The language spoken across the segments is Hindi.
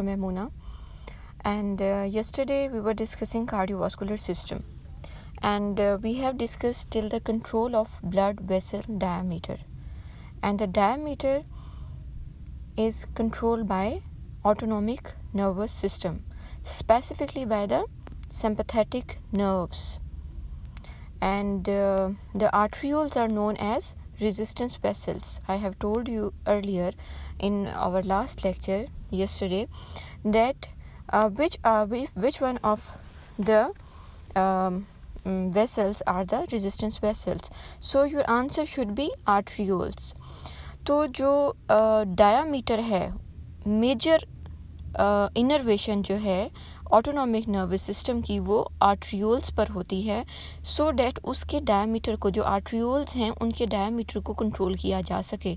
Memuna, and yesterday we were discussing cardiovascular system, and we have discussed till the control of blood vessel diameter, and the diameter is controlled by autonomic nervous system, specifically by the sympathetic nerves, and the arterioles are known as resistance vessels. I have told you earlier in our last lecture yesterday that which one of the vessels are the resistance vessels. So your answer should be arterioles. तो जो डायामीटर है मेजर इनर्वेशन जो है ऑटोनॉमिक नर्वस सिस्टम की वो आर्ट्रियोल्स पर होती है, सो डैट उसके डायमीटर को, जो आर्ट्रियोल्स हैं उनके डायमीटर को कंट्रोल किया जा सके,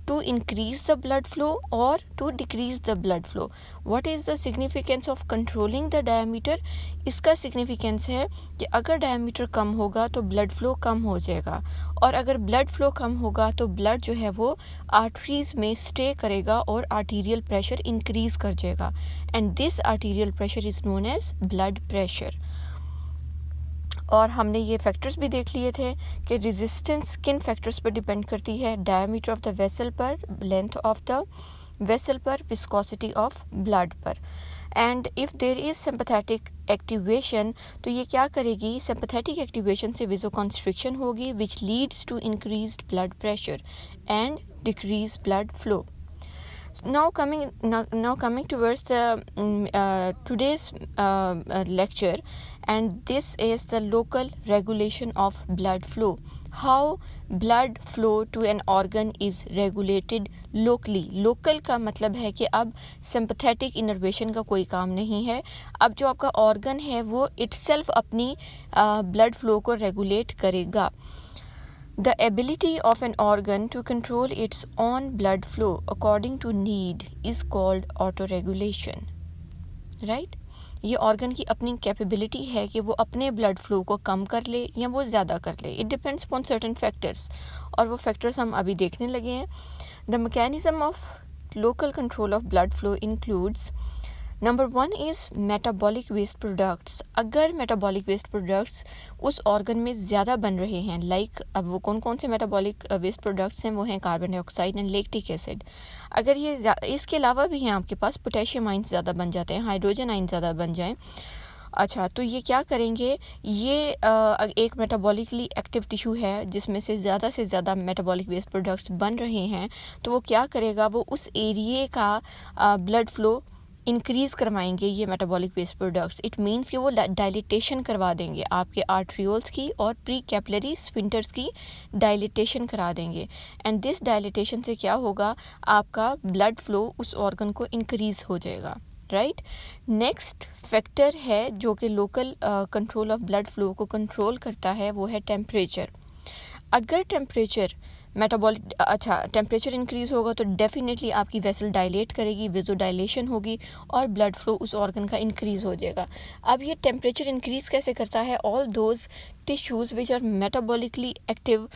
to increase the blood flow और to decrease the blood flow. What is the significance of controlling the diameter? इसका सिग्निफिकेंस है कि अगर डायमीटर कम होगा तो ब्लड फ्लो कम हो जाएगा, और अगर ब्लड फ्लो कम होगा तो ब्लड जो है वो आर्टरीज में स्टे करेगा और आर्टीरियल प्रेशर इंक्रीज कर जाएगा, and this arterial pressure is known as blood pressure. और हमने ये फैक्टर्स भी देख लिए थे कि रेजिस्टेंस किन फैक्टर्स पर डिपेंड करती है, डायमीटर ऑफ द वेसल पर, लेंथ ऑफ द वेसल पर, विस्कोसिटी ऑफ ब्लड पर. And if there is sympathetic activation, तो ये क्या करेगी, सिंपैथेटिक एक्टिवेशन से वेसोकंस्ट्रिक्शन होगी which leads to increased blood pressure and decrease blood flow. Now coming towards the today's lecture, and this is the local regulation of blood flow. How blood flow to an organ is regulated locally. Local का मतलब है कि अब sympathetic innervation का कोई काम नहीं है. अब जो आपका organ है वो itself अपनी blood flow को regulate करेगा. The ability of an organ to control its own blood flow according to need is called autoregulation. Right? ये ऑर्गन की अपनी कैपेबिलिटी है कि वो अपने ब्लड फ्लो को कम कर ले या वो ज़्यादा कर ले. It depends upon certain factors, और वो फैक्टर्स हम अभी देखने लगे हैं. The mechanism of local control of blood flow includes, number 1 is metabolic waste products. अगर मेटाबॉलिक वेस्ट प्रोडक्ट्स उस ऑर्गन में ज़्यादा बन रहे हैं, लाइक अब वो कौन कौन से मेटाबॉलिक वेस्ट प्रोडक्ट्स हैं, वो हैं carbon dioxide and lactic acid. अगर ये इसके अलावा भी हैं आपके पास पोटेशियम आइंस ज़्यादा बन जाते हैं, हाइड्रोजन आइंस ज़्यादा बन जाएं, अच्छा तो ये क्या करेंगे, ये एक मेटाबॉलिकली एक्टिव टिश्यू है जिसमें से ज़्यादा मेटाबॉलिक वेस्ट प्रोडक्ट्स बन रहे हैं, तो वो क्या करेगा, वो उस एरिए का ब्लड फ्लो इंक्रीज़ करवाएंगे ये metabolic waste products. It means कि वो डायलिटेशन करवा देंगे आपके आर्ट्रियोल्स की और प्री कैपिलरी स्फिंक्टर्स की डायलिटेशन करा देंगे, एंड दिस डायलिटेशन से क्या होगा, आपका ब्लड फ्लो उस ऑर्गन को इंक्रीज़ हो जाएगा. राइट. नेक्स्ट फैक्टर है जो कि local control of blood flow को कंट्रोल करता है, वो है टेम्परेचर. अगर टेम्परेचर टेम्परेचर इंक्रीज़ होगा तो डेफिनेटली आपकी वेसल डायलेट करेगी, वेजो डायलेशन होगी और ब्लड फ्लो उस ऑर्गन का इंक्रीज़ हो जाएगा. अब ये टेम्परेचर इंक्रीज़ कैसे करता है, all those tissues which are metabolically active,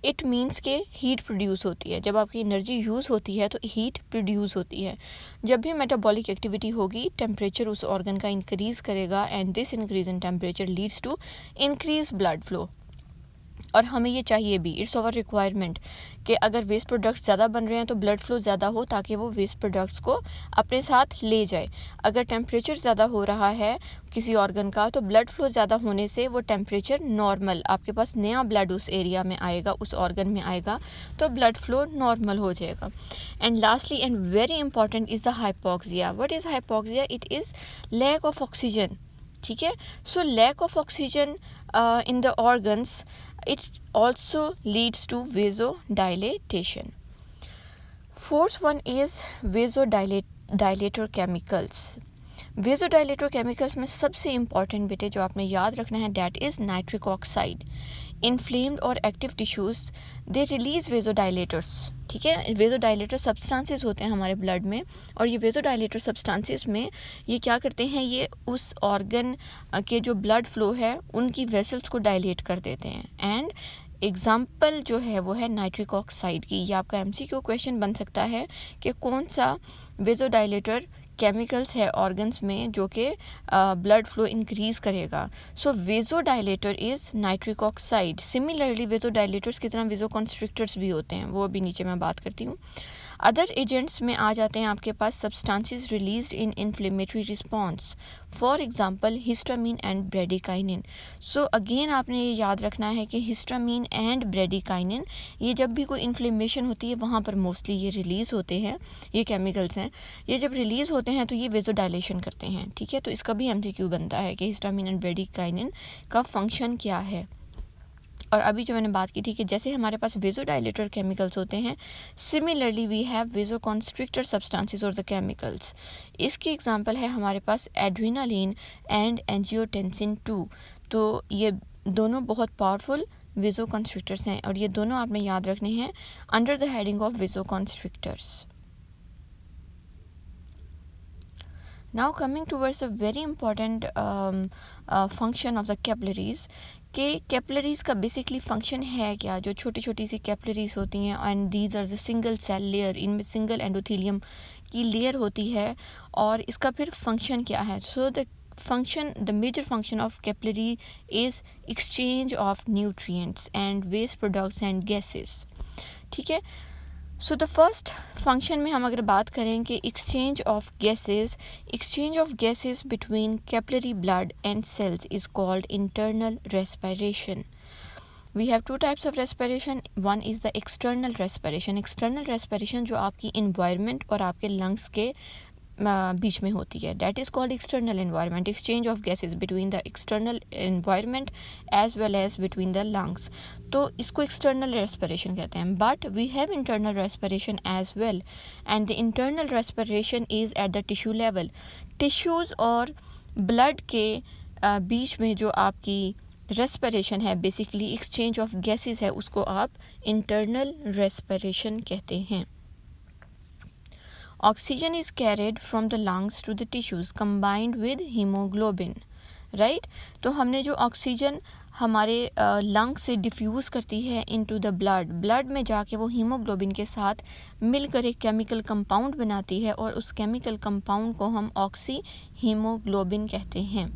it means के हीट प्रोड्यूस होती है. जब आपकी एनर्जी यूज़ होती है तो हीट प्रोड्यूस होती है. जब भी मेटाबॉलिक एक्टिविटी होगी टेम्परेचर उस ऑर्गन का इंक्रीज़ करेगा, and this increase in temperature leads to increase blood flow. और हमें ये चाहिए भी, इट्स ओवर रिक्वायरमेंट कि अगर वेस्ट प्रोडक्ट्स ज़्यादा बन रहे हैं तो ब्लड फ्लो ज़्यादा हो ताकि वो वेस्ट प्रोडक्ट्स को अपने साथ ले जाए. अगर टेम्परेचर ज़्यादा हो रहा है किसी ऑर्गन का तो ब्लड फ्लो ज़्यादा होने से वो टेम्परेचर नॉर्मल, आपके पास नया ब्लड उस एरिया में आएगा, उस ऑर्गन में आएगा, तो ब्लड फ्लो नॉर्मल हो जाएगा. And lastly and very important is the hypoxia. What is hypoxia? It is lack of oxygen. ठीक है. So lack of oxygen in the organs, it also leads to vasodilatation. Fourth one is vasodilator chemicals. Vasodilator chemicals में सबसे इम्पॉर्टेंट बेटे जो आपने याद रखना है, that is nitric oxide. Inflamed और एक्टिव टिश्यूज़ दे रिलीज़ वेजोडाइलेटर्स. ठीक है, वेजोडाइलेटर सब्सटेंसेस होते हैं हमारे ब्लड में, और ये वेजोडाइलेटर सब्सटेंसेस में ये क्या करते हैं, ये उस ऑर्गन के जो ब्लड फ्लो है उनकी वेसल्स को डायलेट कर देते हैं. एंड एग्ज़ाम्पल जो है वो है नाइट्रिक ऑक्साइड की. ये आपका MCQ क्वेश्चन बन सकता है कि कौन सा वेजोडाइलेटर केमिकल्स है ऑर्गन्स में जो कि ब्लड फ्लो इंक्रीज़ करेगा. सो वेज़ोडाइलेटर इज़ नाइट्रिक ऑक्साइड. सिमिलरली वेज़ोडाइलेटर्स की तरह वेज़ोकॉन्स्ट्रिक्टर्स भी होते हैं, वो अभी नीचे मैं बात करती हूँ. अदर एजेंट्स में आ जाते हैं आपके पास substances released in inflammatory response, for example histamine and bradykinin. So again आपने ये याद रखना है कि हिस्टामिन एंड ब्रेडिकाइनिन ये जब भी कोई इन्फ्लेमेशन होती है वहाँ पर मोस्टली ये रिलीज़ होते हैं. ये केमिकल्स हैं, ये जब रिलीज़ होते हैं तो ये वेज़ोडाइलेशन करते हैं. ठीक है, तो इसका भी एमसीक्यू बनता है कि हिस्टामिन एंड ब्रेडिकाइनिन का फंक्शन क्या है. और अभी जो मैंने बात की थी कि जैसे हमारे पास वेज़ोडाइलेटर केमिकल्स होते हैं, सिमिलरली वी हैव वेज़ोकॉन्स्ट्रिक्टर सब्सटेंसेस और द केमिकल्स. इसकी एग्जांपल है हमारे पास एड्रेनालिन एंड एंजियोटेंसिन 2. तो ये दोनों बहुत पावरफुल वेज़ोकॉन्स्ट्रिक्टर्स हैं और ये दोनों आपने याद रखने हैं under the heading of vasoconstrictors. Now coming towards a very important function of the capillaries, कि कैपिलरीज का बेसिकली फंक्शन है क्या. जो छोटी छोटी सी कैपिलरीज होती हैं and these are the single cell layer, इनमें सिंगल एंडोथेलियम की लेयर होती है और इसका फिर फंक्शन क्या है. So the major function of capillary is exchange of nutrients and waste products and gases. ठीक है, सो द फर्स्ट फंक्शन में हम अगर बात करें कि exchange of gases between capillary blood and cells is called internal respiration. We have two types of respiration. One is the external respiration जो आपकी इन्वायरमेंट और आपके लंग्स के बीच में होती है. That is called external environment, exchange of gases between the external environment as well as between the lungs. तो इसको एक्सटर्नल रेस्पिरेशन कहते हैं. But we have internal respiration as well and the internal respiration is at the tissue level. Tissues और ब्लड के बीच में जो आपकी रेस्पिरेशन है, बेसिकली एक्सचेंज ऑफ गैसेस है, उसको आप इंटरनल रेस्पिरेशन कहते हैं. Oxygen is carried from the lungs to the tissues combined with hemoglobin, right? तो हमने जो ऑक्सीजन हमारे लंग से डिफ्यूज़ करती है इनटू द ब्लड में जाके वो हीमोग्लोबिन के साथ मिलकर एक केमिकल कंपाउंड बनाती है और उस केमिकल कंपाउंड को हम ऑक्सी हीमोग्लोबिन कहते हैं.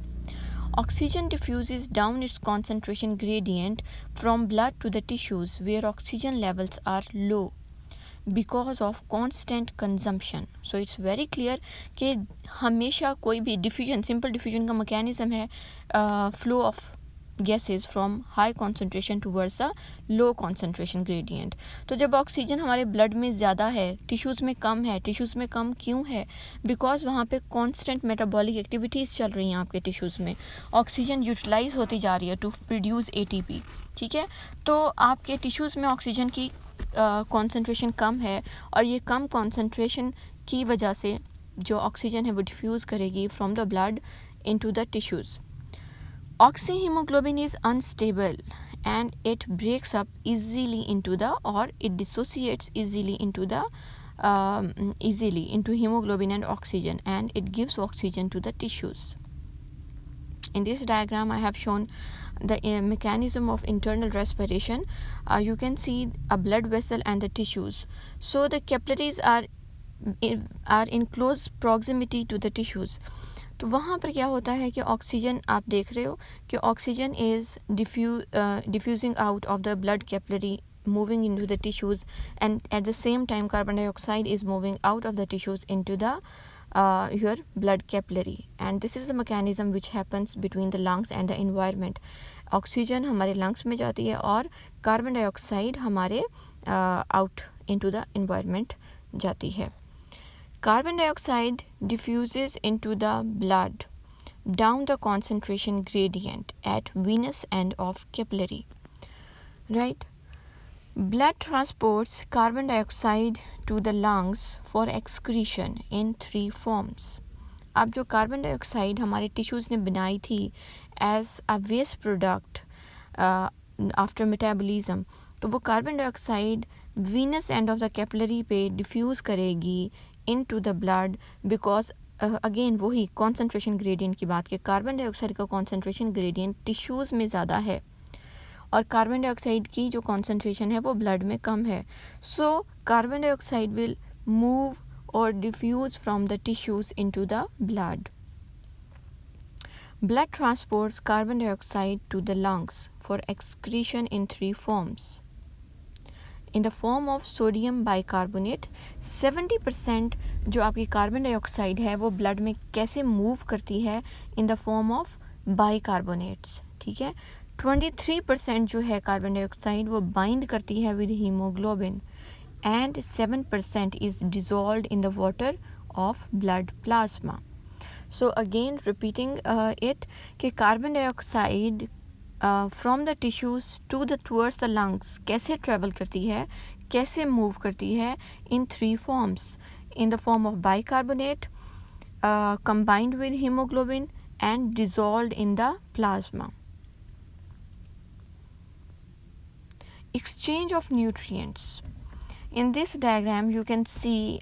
Oxygen diffuses down its concentration gradient from blood to the tissues where oxygen levels are low because of constant consumption. So it's very clear कि हमेशा कोई भी डिफ्यूजन, सिंपल डिफ्यूजन का मैकेनिज्म है flow of gases from high concentration towards a low concentration gradient. तो जब ऑक्सीजन हमारे ब्लड में ज़्यादा है, टिश्यूज़ में कम है. टिश्यूज़ में कम क्यों है? बिकॉज वहाँ पे कॉन्स्टेंट मेटाबॉलिक एक्टिविटीज़ चल रही हैं आपके टिश्यूज़ में. ऑक्सीजन यूटिलाइज होती जा रही है टू प्रोड्यूस ATP. ठीक है, तो आपके टिश्यूज़ में ऑक्सीजन की कॉन्सेंट्रेशन कम है और ये कम कॉन्सेंट्रेशन की वजह से जो ऑक्सीजन है वो डिफ्यूज़ करेगी from the blood into the tissues. Oxyhemoglobin is unstable and it breaks up easily into the or it dissociates easily into hemoglobin and oxygen, and it gives oxygen to the tissues. In this diagram I have shown the mechanism of internal respiration. You can see a blood vessel and the tissues. So the capillaries are in close proximity to the tissues. तो वहाँ पर क्या होता है कि ऑक्सीजन आप देख रहे हो कि oxygen is diffusing out of the blood capillary, moving into the tissues, and at the same time carbon dioxide is moving out of the tissues into the your blood capillary, and this is the mechanism which happens between the lungs and the environment. Oxygen हमारे लंग्स में जाती है और कार्बन डाइऑक्साइड हमारे आउट इनटू द एनवायरनमेंट जाती है. Carbon dioxide diffuses into the blood down the concentration gradient at venous end of capillary. Right? Blood transports carbon dioxide to the lungs for excretion in 3 forms. अब जो कार्बन डाइऑक्साइड हमारे टिश्यूज़ ने बनाई थी as a waste product after metabolism, तो वो carbon dioxide venous end of the capillary पे डिफ्यूज़ करेगी into the blood because again वही concentration gradient की बात की. कार्बन डाइऑक्साइड का concentration gradient टिश्यूज़ में ज़्यादा है और कार्बन डाइऑक्साइड की जो concentration है वो ब्लड में कम है. So carbon dioxide will move or diffuse from the tissues into the blood. Blood transports carbon dioxide to the lungs for excretion in three forms. In the form of sodium bicarbonate, 70% जो आपकी कार्बन डाइऑक्साइड है वो ब्लड में कैसे मूव करती है in the form of bicarbonates, ठीक है. 23% जो है कार्बन डाइऑक्साइड वो बाइंड करती है with haemoglobin and 7% is dissolved in the water of blood plasma. So again repeating it कि carbon dioxide from the tissues to the towards the lungs कैसे ट्रेवल करती है, कैसे मूव करती है in three forms. In the form of bicarbonate, combined with hemoglobin and dissolved in the plasma. Exchange of nutrients. In this diagram you can see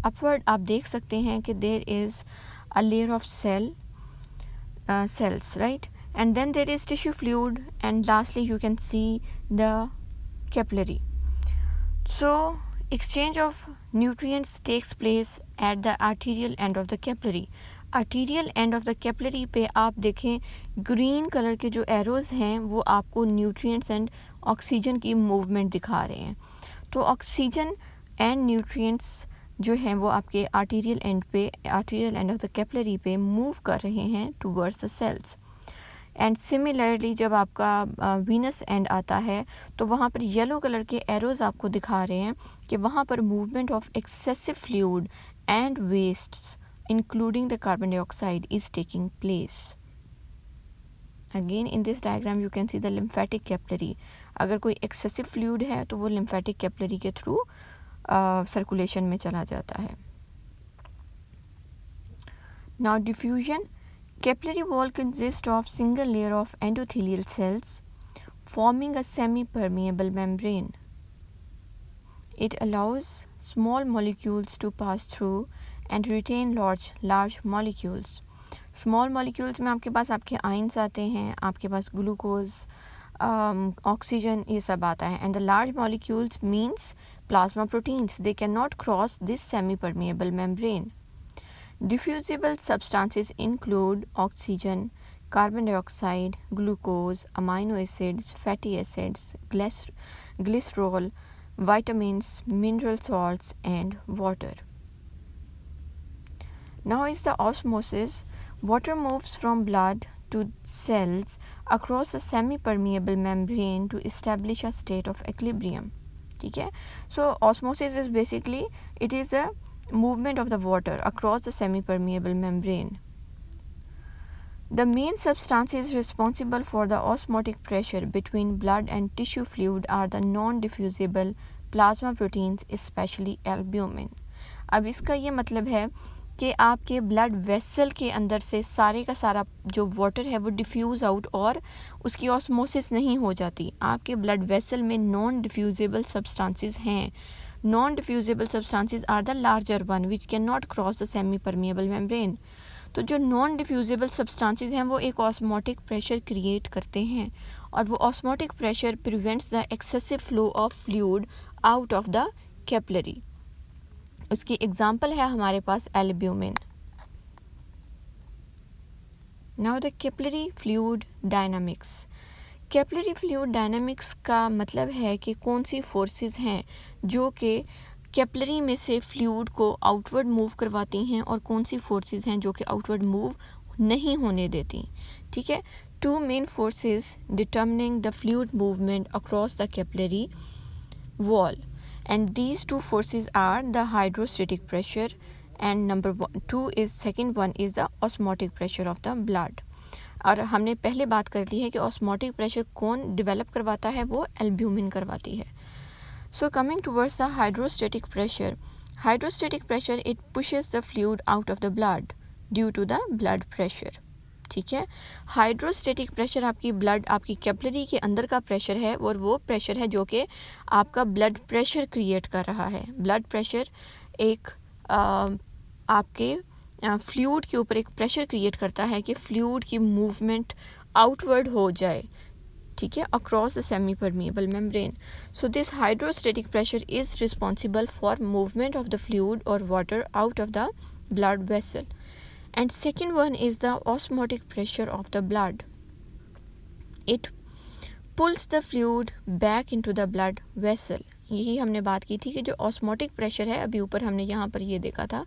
upward आप देख सकते हैं कि there is a layer of cells, right, and then there is tissue fluid, and lastly you can see the capillary. So exchange of nutrients takes place at the arterial end of the capillary. Arterial end of the capillary पे आप देखें ग्रीन कलर के जो एरोज़ हैं वो आपको न्यूट्रिएंट्स एंड ऑक्सीजन की मूवमेंट दिखा रहे हैं. तो ऑक्सीजन एंड न्यूट्रिएंट्स जो हैं वो आपके arterial end of the capillary पे मूव कर रहे हैं towards the cells. And similarly जब आपका वीनस एंड आता है तो वहाँ पर येलो कलर के एरोज़ आपको दिखा रहे हैं कि वहाँ पर movement of excessive fluid and wastes including the carbon dioxide is taking place. Again in this diagram you can see the lymphatic capillary. अगर कोई excessive fluid है तो वो lymphatic capillary के through circulation में चला जाता है. Now diffusion. Capillary wall consists of single layer of endothelial cells forming a semi-permeable membrane. It allows small molecules to pass through and retain large molecules. Small molecules में आपके पास आपके आयंस आते हैं, आपके पास ग्लूकोज, ऑक्सीजन, ये सब आता है. and the large molecules means plasma proteins. They cannot cross this semi-permeable membrane. Diffusible substances include oxygen, carbon dioxide, glucose, amino acids, fatty acids, glycerol, vitamins, mineral salts and water. Now is the osmosis. Water moves from blood to cells across the semi-permeable membrane to establish a state of equilibrium. ठीक है. So osmosis is basically it is the movement of the water across the semi-permeable membrane. The main substances responsible for the osmotic pressure between blood and tissue fluid are the non-diffusible plasma proteins, especially albumin. अब इसका ये मतलब है कि आपके ब्लड वेसल के अंदर से सारे का सारा जो वाटर है वो डिफ्यूज़ आउट और उसकी ऑस्मोसिस नहीं हो जाती. आपके ब्लड वेसल में नॉन डिफ्यूजिबल सब्सटेंसेस हैं. Non diffusible substances are the larger one which can not cross the semi permeable membrane. तो जो नॉन डिफ्यूजिबल सब्सटेंसेस हैं वो एक ऑस्मोटिक प्रेशर क्रिएट करते हैं और वो osmotic pressure prevents the excessive flow of fluid out of the capillary. उसकी एग्जाम्पल है हमारे पास albumin. Now the capillary fluid dynamics. Capillary fluid dynamics का मतलब है कि कौन सी फोर्सेस हैं जो कि कैपिलरी में से फ्लूइड को आउटवर्ड मूव करवाती हैं और कौन सी फोर्सेस हैं जो कि आउटवर्ड मूव नहीं होने देती. ठीक है. Two main forces determining the fluid movement across the capillary wall, and these two forces are the hydrostatic pressure and second one is the osmotic pressure of the blood. और हमने पहले बात कर ली है कि ऑस्मोटिक प्रेशर कौन डेवलप करवाता है, वो एल्ब्यूमिन करवाती है. So coming towards the hydrostatic pressure it pushes the fluid out of the blood due to the blood pressure. ठीक है. हाइड्रोस्टेटिक प्रेशर आपकी कैपिलरी के अंदर का प्रेशर है और वो प्रेशर है जो कि आपका ब्लड प्रेशर क्रिएट कर रहा है. ब्लड प्रेशर एक आपके फ्लूइड के ऊपर एक प्रेशर क्रिएट करता है कि फ्लूइड की मूवमेंट आउटवर्ड हो जाए. ठीक है, across the semi-permeable membrane. So this hydrostatic pressure is responsible for movement of the fluid or water out of the blood vessel. And second one is the osmotic pressure of the blood. It pulls the fluid back into the blood vessel. यही हमने बात की थी कि जो ऑस्मोटिक प्रेशर है, अभी ऊपर हमने यहाँ पर ये देखा था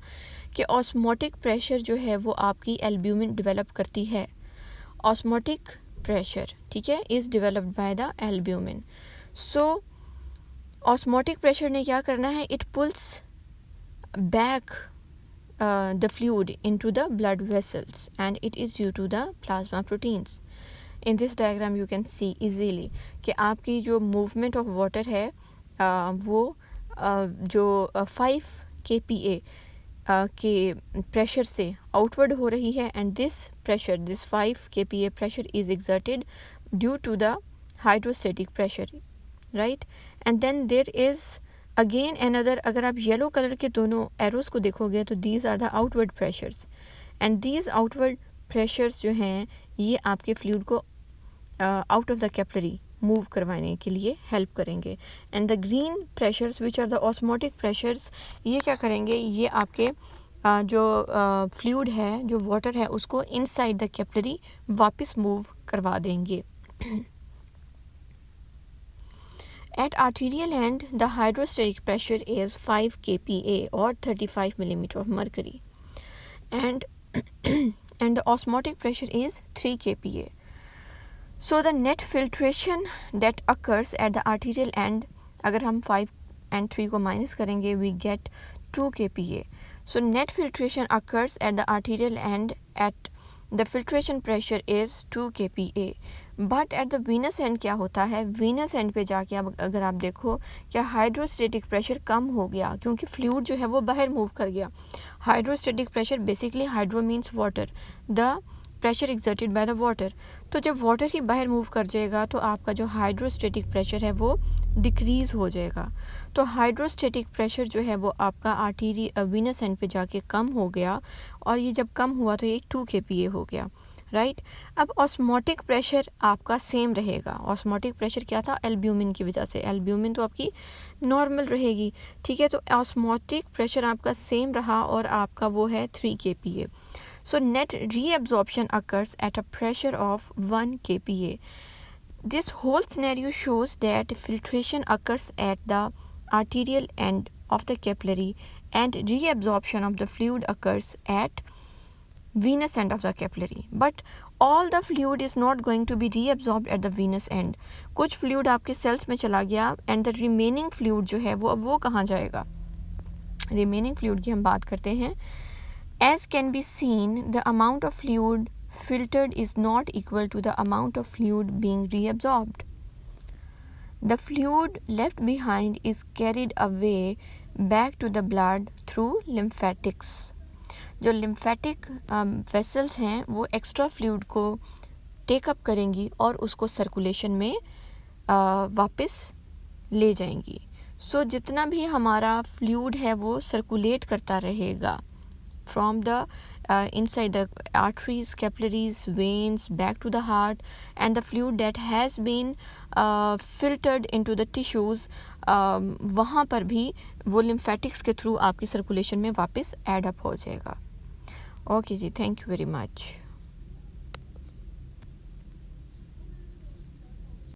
कि ऑस्मोटिक प्रेशर जो है वो आपकी एल्ब्यूमिन डेवलप करती है. ऑस्मोटिक प्रेशर, ठीक है, is developed by the albumin. So osmotic pressure ने क्या करना है, it pools back the fluid into the blood vessels and it is due to the plasma proteins. In this diagram you can see easily कि आपकी जो movement of water है वो जो 5 kPa के प्रेशर से आउटवर्ड हो रही है and this 5 kPa pressure is exerted due to the hydrostatic pressure, right. And then there is again another, अगर आप येलो कलर के दोनों एरोज को देखोगे तो these are the outward pressures and these outward pressures जो हैं ये आपके फ्लूइड को out of the capillary move करवाने के लिए हेल्प करेंगे. And the green pressures which are the osmotic pressures, ये क्या करेंगे, ये आपके जो फ्लूइड है, जो वाटर है, उसको इनसाइड द कैपिलरी वापस मूव करवा देंगे. At arterial end, the hydrostatic pressure is 5 kPa or 35 millimeter of mercury, and and the osmotic pressure is 3 kPa. So the net filtration that occurs at the arterial end, अगर हम 5 and 3 को minus करेंगे, we get 2 kPa. So net filtration occurs at the arterial end at the filtration pressure is 2 kPa. But at the Venus and क्या होता है, वीनस एंड पे जाके अब अगर आप देखो क्या हाइड्रोस्टेटिक प्रेशर कम हो गया क्योंकि फ्लूइड जो है वो बाहर मूव कर गया. Hydrostatic pressure basically, hydro means water, the pressure exerted by the water. तो जब वाटर ही बाहर मूव कर जाएगा तो आपका जो हाइड्रोस्टेटिक प्रेशर है वो डिक्रीज़ हो जाएगा. तो हाइड्रोस्टेटिक प्रेशर जो है वो आपका आर्टेरी वीनस एंड पे जाके कम हो गया और ये जब कम हुआ तो ये 2 kPa हो गया, राइट. अब ऑस्मोटिक प्रेशर आपका सेम रहेगा. ऑस्मोटिक प्रेशर क्या था, एल्ब्यूमिन की वजह से, एल्ब्यूमिन तो आपकी नॉर्मल रहेगी, ठीक है. तो ऑस्मोटिक प्रेशर आपका सेम रहा और आपका वो है 3 kPa. So net reabsorption occurs at a pressure of 1 kPa. This whole scenario shows that filtration occurs at the arterial end of the capillary and reabsorption of the fluid occurs at venous end of the capillary. But all the fluid is not going to be reabsorbed at the venous end. कुछ fluid आपके cells में चला गया and the remaining fluid जो है वो कहाँ जाएगा. remaining fluid की हम बात करते हैं. As can be seen, the amount of fluid filtered is not equal to the amount of fluid being reabsorbed. The fluid left behind is carried away back to the blood through lymphatics. जो lymphatic vessels हैं वो extra fluid को take up करेंगी और उसको circulation में वापस ले जाएंगी. So जितना भी हमारा fluid है वो circulate करता रहेगा from the inside the arteries, capillaries, veins, back to the heart, and the fluid that has been filtered into the tissues, वहाँ पर भी वो lymphatics के थ्रू आपकी circulation में वापस add up हो जाएगा. Okay ji, thank you very much.